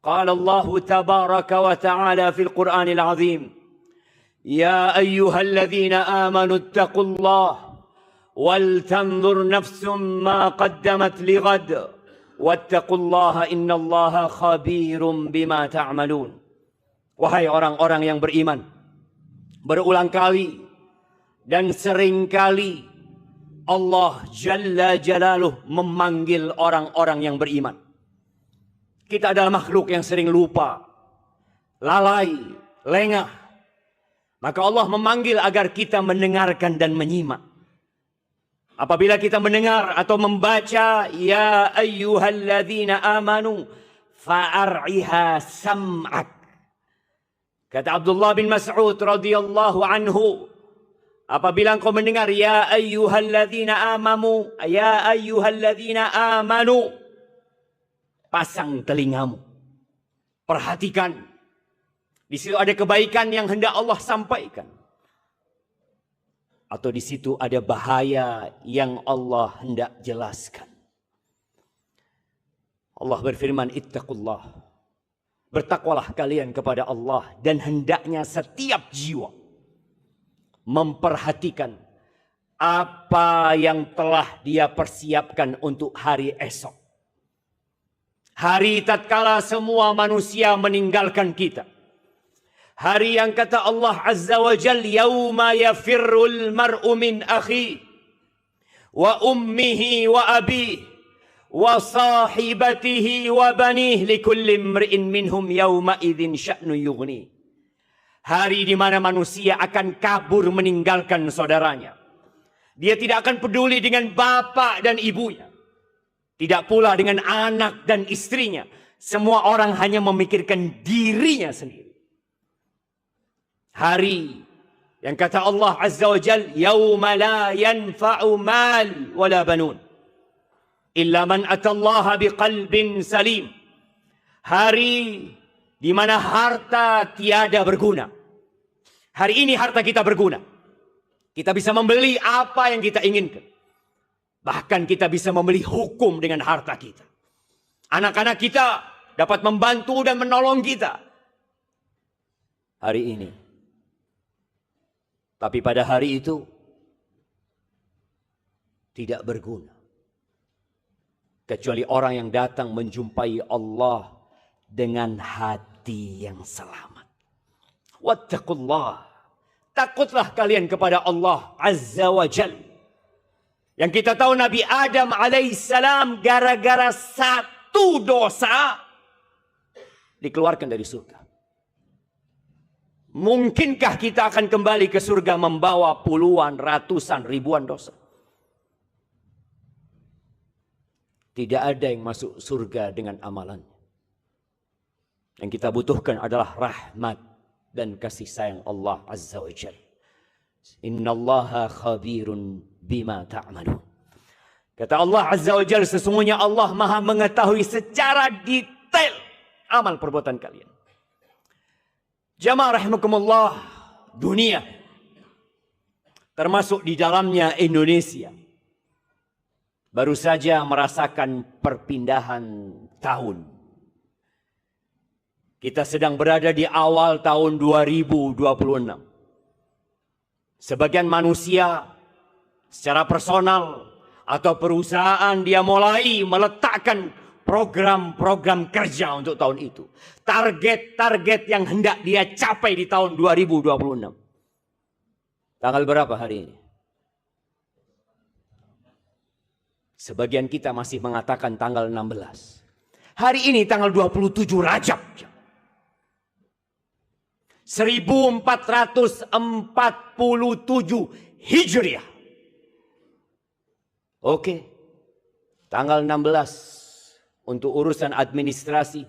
Qala Allah tabaraka wa ta'ala fil Qur'anil azim. Ya ayyuhalladzina amanu ittaqullah wal tanzur nafsum ma qaddamat lighad wattaqullaha innallaha khabirum bima ta'malun. Wahai orang-orang yang beriman, berulang kali dan sering kali Allah Jalla Jalaluh memanggil orang-orang yang beriman. Kita adalah makhluk yang sering lupa, lalai, lengah. Maka Allah memanggil agar kita mendengarkan dan menyimak. Apabila kita mendengar atau membaca, ya ayyuhalladzina amanu fa'ar'iha sam'ak. Kata Abdullah bin Mas'ud radhiyallahu anhu, apabila engkau mendengar ya ayyuhalladzina amanu, pasang telingamu. Perhatikan. Di situ ada kebaikan yang hendak Allah sampaikan. Atau di situ ada bahaya yang Allah hendak jelaskan. Allah berfirman, ittaqullah. Bertakwalah kalian kepada Allah, dan hendaknya setiap jiwa memperhatikan apa yang telah dia persiapkan untuk hari esok. Hari tatkala semua manusia meninggalkan kita. Hari yang kata Allah Azza wa Jal, yauma yafirrul mar'u min akhi wa ummihi wa abihi wa sahibatihi wa banih likulli imri'in minhum yawma idzin sya'nu yughni. Hari di mana manusia akan kabur meninggalkan saudaranya. Dia tidak akan peduli dengan bapak dan ibunya. Tidak pula dengan anak dan istrinya. Semua orang hanya memikirkan dirinya sendiri. Hari yang kata Allah Azza wa Jal, yawma la yanfa'u mal wala banun illa man atallaha biqalbin salim. Hari di mana harta tiada berguna. Hari ini harta kita berguna. Kita bisa membeli apa yang kita inginkan. Bahkan kita bisa membeli hukum dengan harta kita. Anak-anak kita dapat membantu dan menolong kita hari ini. Tapi pada hari itu tidak berguna. Kecuali orang yang datang menjumpai Allah dengan hati yang selamat. Wattaqullah. Takutlah kalian kepada Allah Azza wa Jal. Yang kita tahu Nabi Adam alaihissalam gara-gara satu dosa dikeluarkan dari surga. Mungkinkah kita akan kembali ke surga membawa puluhan, ratusan, ribuan dosa? Tidak ada yang masuk surga dengan amalannya. Yang kita butuhkan adalah rahmat dan kasih sayang Allah Azza wa Jalla. Innallaha khabirun bima ta'malun. Kata Allah Azza wa Jalla, sesungguhnya Allah Maha mengetahui secara detail amal perbuatan kalian. Jamaah rahimakumullah, dunia termasuk di dalamnya Indonesia baru saja merasakan perpindahan tahun. Kita sedang berada di awal tahun 2026. Sebagian manusia secara personal atau perusahaan dia mulai meletakkan program-program kerja untuk tahun itu. Target-target yang hendak dia capai di tahun 2026. Tanggal berapa hari ini? Sebagian kita masih mengatakan tanggal 16. Hari ini tanggal 27 Rajab. 1447 Hijriah. Oke. Tanggal 16 untuk urusan administrasi.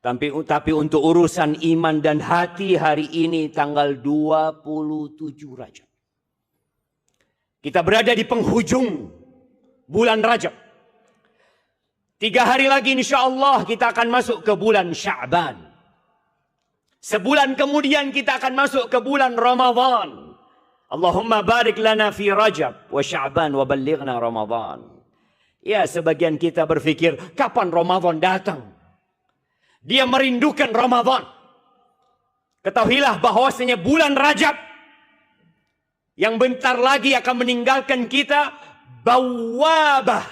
Tapi untuk urusan iman dan hati hari ini tanggal 27 Rajab. Kita berada di penghujung bulan Rajab. 3 hari lagi insya Allah kita akan masuk ke bulan Sya'ban. Sebulan kemudian kita akan masuk ke bulan Ramadan. Allahumma barik lana fi Rajab wa Sya'ban wa ballighna Ramadan. Ya, sebagian kita berpikir kapan Ramadan datang? Dia merindukan Ramadan. Ketahuilah bahwasanya bulan Rajab yang bentar lagi akan meninggalkan kita, bawabah.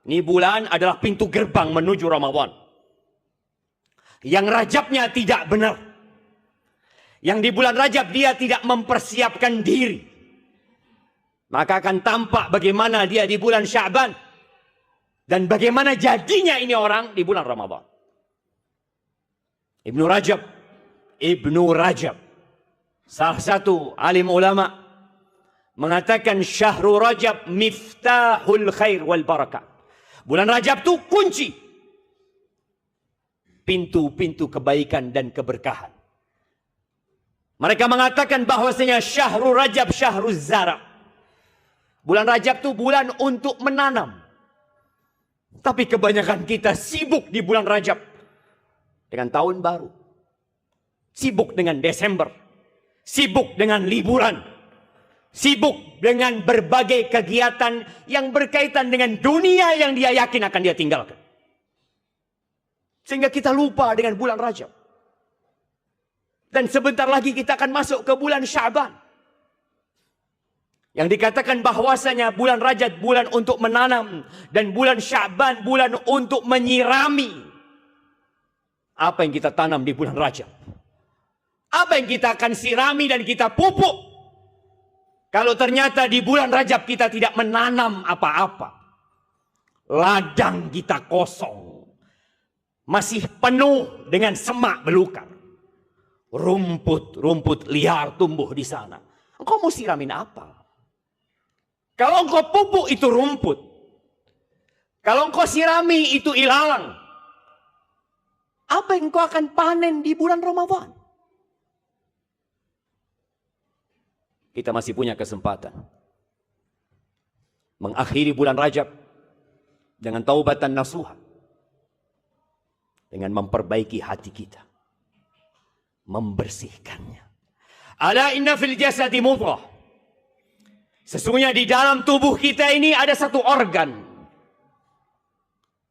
Ini bulan adalah pintu gerbang menuju Ramadan. Yang Rajabnya tidak benar. Yang di bulan Rajab dia tidak mempersiapkan diri. Maka akan tampak bagaimana dia di bulan Sya'ban. Dan bagaimana jadinya ini orang di bulan Ramadan. Ibnu Rajab, salah satu alim ulama, mengatakan Syahrul Rajab miftahul khair wal barakah. Bulan Rajab itu kunci pintu-pintu kebaikan dan keberkahan. Mereka mengatakan bahwasanya Syahrul Rajab syahrul zara. Bulan Rajab itu bulan untuk menanam. Tapi kebanyakan kita sibuk di bulan Rajab dengan tahun baru. Sibuk dengan Desember. Sibuk dengan liburan. Sibuk dengan berbagai kegiatan yang berkaitan dengan dunia yang dia yakin akan dia tinggalkan. Sehingga kita lupa dengan bulan Rajab. Dan sebentar lagi kita akan masuk ke bulan Sya'ban. Yang dikatakan bahwasanya bulan Rajab bulan untuk menanam. Dan bulan Sya'ban bulan untuk menyirami. Apa yang kita tanam di bulan Rajab? Apa yang kita akan sirami dan kita pupuk? Kalau ternyata di bulan Rajab kita tidak menanam apa-apa. Ladang kita kosong. Masih penuh dengan semak belukar. Rumput liar tumbuh di sana. Engkau mau siramin apa? Kalau engkau pupuk itu rumput. Kalau engkau sirami itu ilalang. Apa yang engkau akan panen di bulan Ramadan? Kita masih punya kesempatan mengakhiri bulan Rajab dengan taubatan nasuha. Dengan memperbaiki hati kita. Membersihkannya. Ala inna fil jasadi mudghah. Sesungguhnya di dalam tubuh kita ini ada satu organ.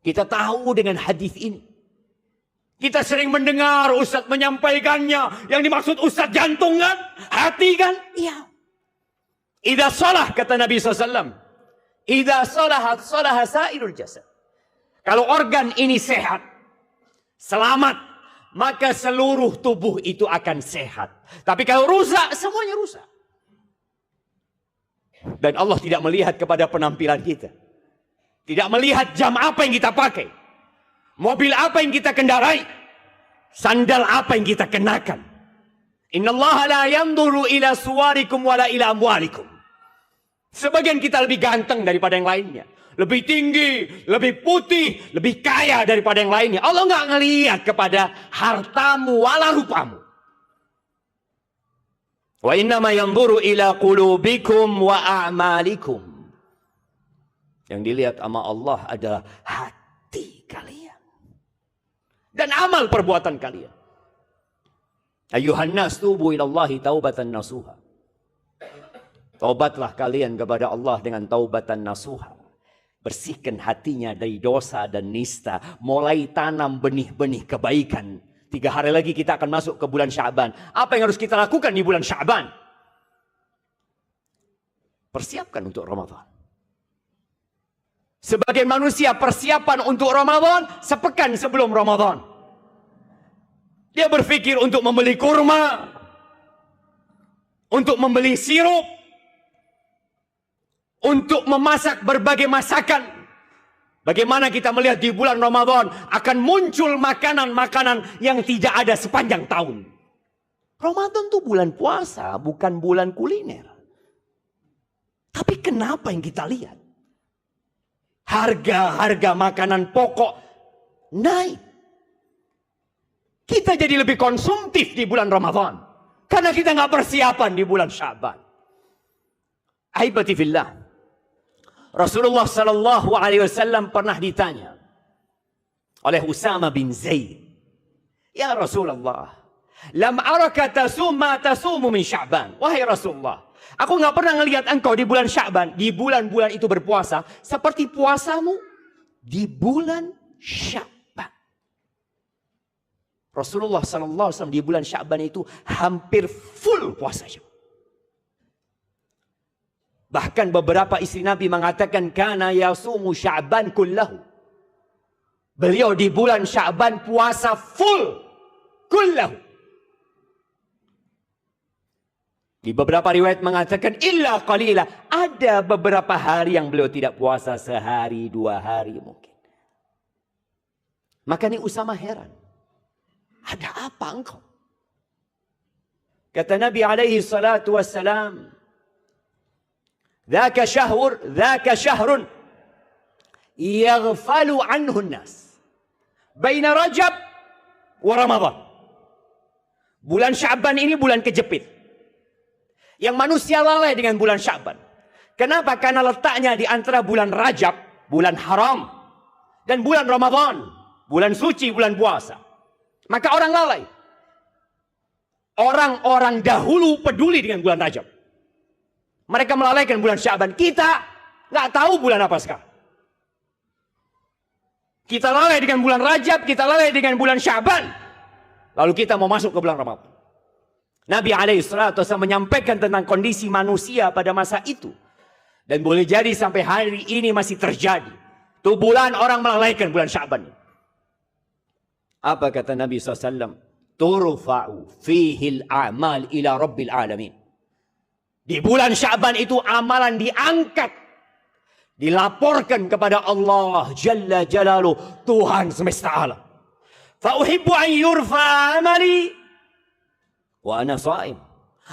Kita tahu dengan hadis ini. Kita sering mendengar Ustaz menyampaikannya. Yang dimaksud Ustaz jantung kan? Hati kan? Iya. Idza shalah kata Nabi SAW. Idza shalahat shalaha sairul jasad. Kalau organ ini sehat, selamat, maka seluruh tubuh itu akan sehat. Tapi kalau rusak, semuanya rusak. Dan Allah tidak melihat kepada penampilan kita. Tidak melihat jam apa yang kita pakai. Mobil apa yang kita kendarai. Sandal apa yang kita kenakan. Innallaha la yanzuru ila suwarikum wala ila amwalikum. Sebagian kita lebih ganteng daripada yang lainnya. Lebih tinggi, lebih putih, lebih kaya daripada yang lainnya. Allah nggak ngelihat kepada hartamu wala rupamu. Wa innama yanzuru ila qulubikum wa a'malikum. Yang dilihat sama Allah adalah hati kalian. Dan amal perbuatan kalian. Ayuhan nas tubu ilallahi taubatan nasuha. Taubatlah kalian kepada Allah dengan taubatan nasuha. Bersihkan hatinya dari dosa dan nista. Mulai tanam benih-benih kebaikan. 3 hari lagi kita akan masuk ke bulan Sya'ban. Apa yang harus kita lakukan di bulan Sya'ban? Persiapkan untuk Ramadan. Sebagai manusia persiapan untuk Ramadan sepekan sebelum Ramadan. Dia berpikir untuk membeli kurma. Untuk membeli sirup. Untuk memasak berbagai masakan. Bagaimana kita melihat di bulan Ramadan akan muncul makanan-makanan yang tidak ada sepanjang tahun. Ramadan itu bulan puasa, bukan bulan kuliner. Tapi kenapa yang kita lihat? Harga-harga makanan pokok naik. Kita jadi lebih konsumtif di bulan Ramadan. Karena kita nggak persiapan di bulan Sya'ban. Ahibati fillah. Rasulullah sallallahu alaihi wasallam pernah ditanya oleh Usama bin Zaid. Ya Rasulullah, lam araka tasum ma tasumu min Sya'ban. Wahai Rasulullah, aku nggak pernah ngelihat engkau di bulan Sya'ban, di bulan-bulan itu berpuasa seperti puasamu di bulan Sya'ban. Rasulullah SAW di bulan Sya'ban itu hampir full puasa. Bahkan beberapa istri Nabi mengatakan kana yasumu Sya'ban kullahu. Beliau di bulan Sya'ban puasa full kullahu. Di beberapa riwayat mengatakan illa qalila. Ada beberapa hari yang beliau tidak puasa, sehari, 2 hari mungkin. Maka ini Usama heran. Ada apa engkau? Kata Nabi alaihi salatu wassalam, Dhaka syahrun yaghfalu anhu nas baina Rajab wa Ramadan. Bulan Sya'ban ini bulan kejepit. Yang manusia lalai dengan bulan Sya'ban. Kenapa? Karena letaknya di antara bulan Rajab, bulan haram, dan bulan Ramadan, bulan suci, bulan puasa. Maka orang lalai. Orang-orang dahulu peduli dengan bulan Rajab. Mereka melalaikan bulan Sya'ban. Kita nggak tahu bulan apa sekarang. Kita lalai dengan bulan Rajab, kita lalai dengan bulan Sya'ban. Lalu kita mau masuk ke bulan Ramadan. Nabi SAW menyampaikan tentang kondisi manusia pada masa itu. Dan boleh jadi sampai hari ini masih terjadi. Itu bulan orang melalaikan bulan Sya'ban. Apa kata Nabi SAW? Turfa'u fihil a'mal ila rabbil alamin. Di bulan Sya'ban itu amalan diangkat. Dilaporkan kepada Allah Jalla Jalaluh, Tuhan semesta alam. Fa'uhibbu an yurfa amali wa ana sha'im.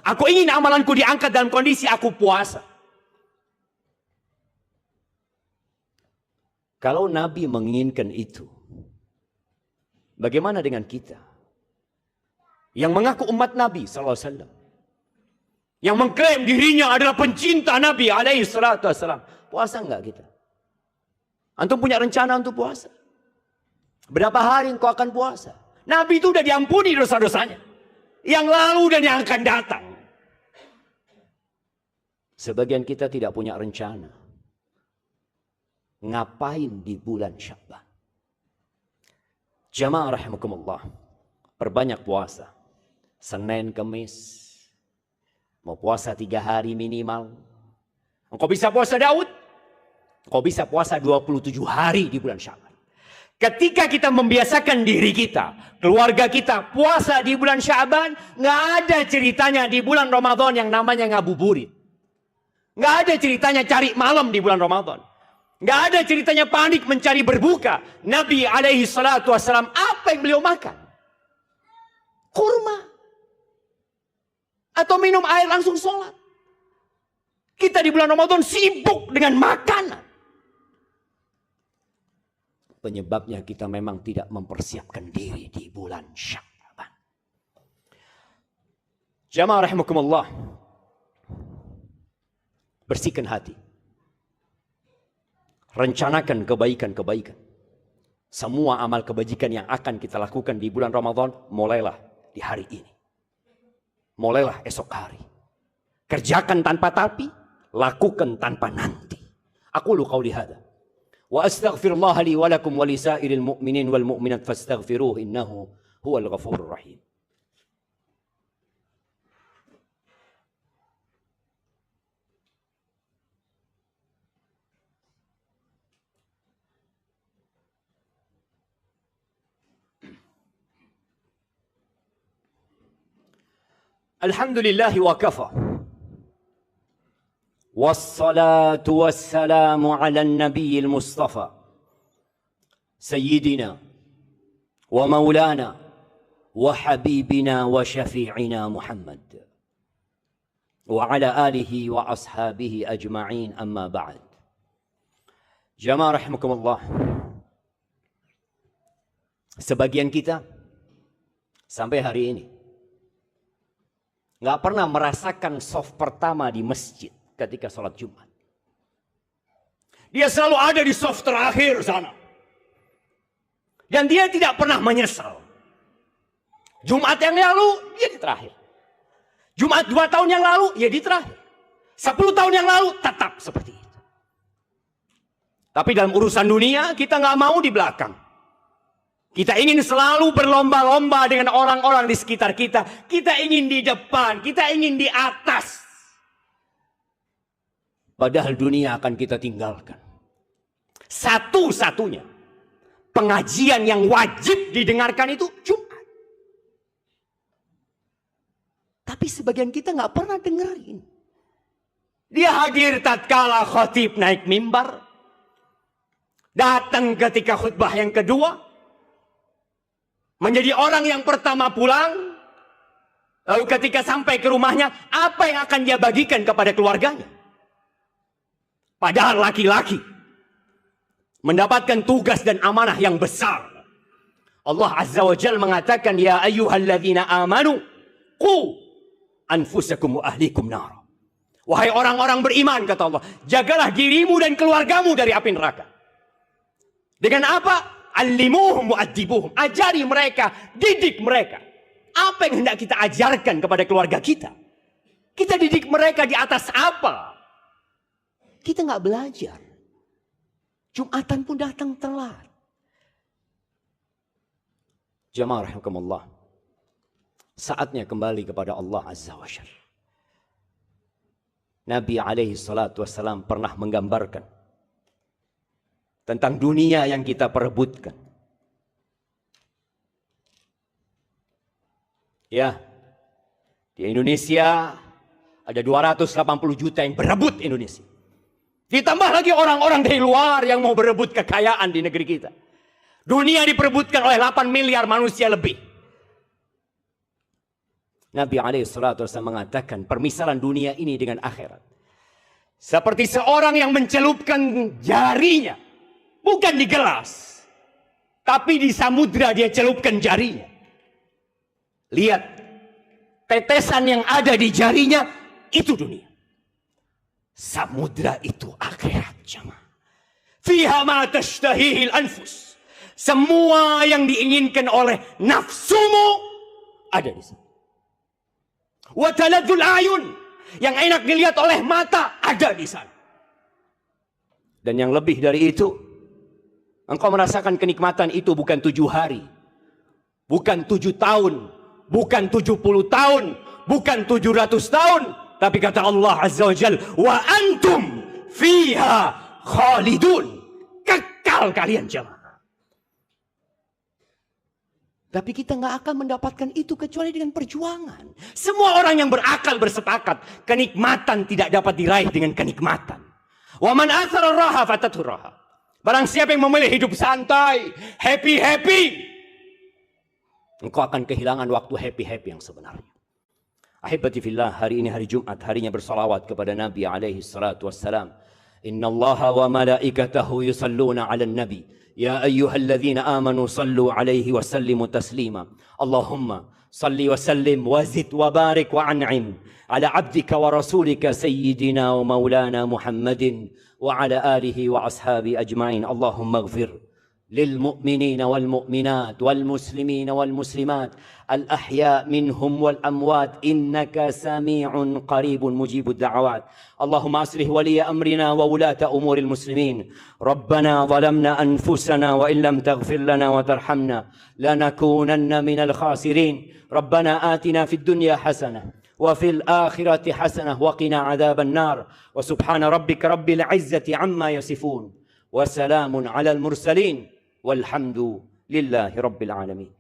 Aku ingin amalanku diangkat dalam kondisi aku puasa. Kalau Nabi menginginkan itu, bagaimana dengan kita? Yang mengaku umat Nabi SAW. Yang mengklaim dirinya adalah pencinta Nabi SAW. Puasa enggak kita? Antum punya rencana untuk puasa? Berapa hari engkau akan puasa? Nabi itu sudah diampuni dosa-dosanya. Yang lalu dan yang akan datang. Sebagian kita tidak punya rencana. Ngapain di bulan Sya'ban? Jamaah rahimakumullah. Perbanyak puasa. Senin, Kamis. Mau puasa 3 hari minimal. Engkau bisa puasa Daud. Engkau bisa puasa 27 hari di bulan Sya'ban. Ketika kita membiasakan diri kita, keluarga kita puasa di bulan Sya'ban, nggak ada ceritanya di bulan Ramadan yang namanya ngabuburit. Nggak ada ceritanya cari malam di bulan Ramadan. Nggak ada ceritanya panik mencari berbuka. Nabi alaihi salatu wassalam, apa yang beliau makan? Kurma. Atau minum air langsung sholat. Kita di bulan Ramadan sibuk dengan makanan. Penyebabnya kita memang tidak mempersiapkan diri di bulan Sya'ban. Jamaah rahimakumullah. Bersihkan hati. Rencanakan kebaikan-kebaikan. Semua amal kebajikan yang akan kita lakukan di bulan Ramadan, mulailah di hari ini. Mulailah esok hari. Kerjakan tanpa tapi, lakukan tanpa nanti. Aqulu qauli hadza. Wa astaghfirullah li wa lakum wa lisairil mu'minin wal mu'minat fastaghfiruhu innahu huwal ghafurur rahim. Alhamdulillah wa kafa. والصلاة والسلام على النبي المصطفى سيدنا ومولانا وحبيبنا وشفيعنا محمد وعلى آله وأصحابه أجمعين أما بعد. Jamaah rahimakumullah. Sebagian kita sampai hari ini nggak pernah merasakan saf pertama di masjid ketika sholat Jumat. Dia selalu ada di saf terakhir sana. Dan dia tidak pernah menyesal. Jumat yang lalu, dia di terakhir. Jumat 2 tahun yang lalu, dia di terakhir. 10 tahun yang lalu, tetap seperti itu. Tapi dalam urusan dunia, kita nggak mau di belakang. Kita ingin selalu berlomba-lomba dengan orang-orang di sekitar kita. Kita ingin di depan, kita ingin di atas. Padahal dunia akan kita tinggalkan. Satu-satunya pengajian yang wajib didengarkan itu Jumat. Tapi sebagian kita nggak pernah dengerin. Dia hadir tatkala khatib naik mimbar. Datang ketika khutbah yang kedua. Menjadi orang yang pertama pulang. Lalu ketika sampai ke rumahnya, apa yang akan dia bagikan kepada keluarganya? Padahal laki-laki mendapatkan tugas dan amanah yang besar. Allah Azza wa Jalla mengatakan, ya ayyuhalladzina amanu qu anfusakum wa ahlikum nar. Wahai orang-orang beriman, kata Allah, jagalah dirimu dan keluargamu dari api neraka. Dengan apa? Allimuhum mu'addibuhum. Ajari mereka, didik mereka. Apa yang hendak kita ajarkan kepada keluarga kita? Kita didik mereka di atas apa? Kita nggak belajar. Jumatan pun datang telat. Jamaah rahimakumullah. Saatnya kembali kepada Allah Azza wa Jalla. Nabi alaihi salatu wassalam pernah menggambarkan tentang dunia yang kita perebutkan. Ya, di Indonesia ada 280 juta yang berebut Indonesia. Ditambah lagi orang-orang dari luar yang mau berebut kekayaan di negeri kita. Dunia diperebutkan oleh 8 miliar manusia lebih. Nabi alaihissalatu wassalam mengatakan permisalan dunia ini dengan akhirat seperti seorang yang mencelupkan jarinya, bukan di gelas, tapi di samudra dia celupkan jarinya. Lihat, tetesan yang ada di jarinya itu dunia. Samudra itu akhirat, jemaah. Fiha ma tashtahihil anfus. Semua yang diinginkan oleh nafsumu ada di sana. Wa taladzul ayun, yang enak dilihat oleh mata ada di sana. Dan yang lebih dari itu, engkau merasakan kenikmatan itu bukan 7 hari, bukan 7 tahun, bukan 70 tahun, bukan 700 tahun, tapi kata Allah Azza wa Jalla, wa antum fiha khalidun, kekal kalian jemaah. Tapi kita nggak akan mendapatkan itu kecuali dengan perjuangan. Semua orang yang berakal bersepakat, kenikmatan tidak dapat diraih dengan kenikmatan. Wa man athara raha fatathu raha. Barang siapa yang memilih hidup santai, happy, engkau akan kehilangan waktu happy yang sebenarnya. Ahibati fillah, hari ini hari Jumat, harinya bersalawat kepada Nabi alaihi salatu wassalam. Innallaha wa malaikatahu yusalluna 'alan nabi. يا أيها الذين آمنوا صلوا عليه وسلموا تسليما اللهم صل وسلم وزد وبارك وأنعم على عبدك ورسولك سيدنا ومولانا محمد وعلى آله وأصحابه أجمعين اللهم اغفر للمؤمنين والمؤمنات والمسلمين والمسلمات الأحياء منهم والأموات إنك سميع قريب مجيب الدعوات اللهم أصلح ولي أمرنا وولاة أمور المسلمين ربنا ظلمنا أنفسنا وإن لم تغفر لنا وترحمنا لنكونن من الخاسرين ربنا آتنا في الدنيا حسنة وفي الآخرة حسنة وقنا عذاب النار وسبحان ربك رب العزة عما يصفون وسلام على المرسلين والحمد لله رب العالمين.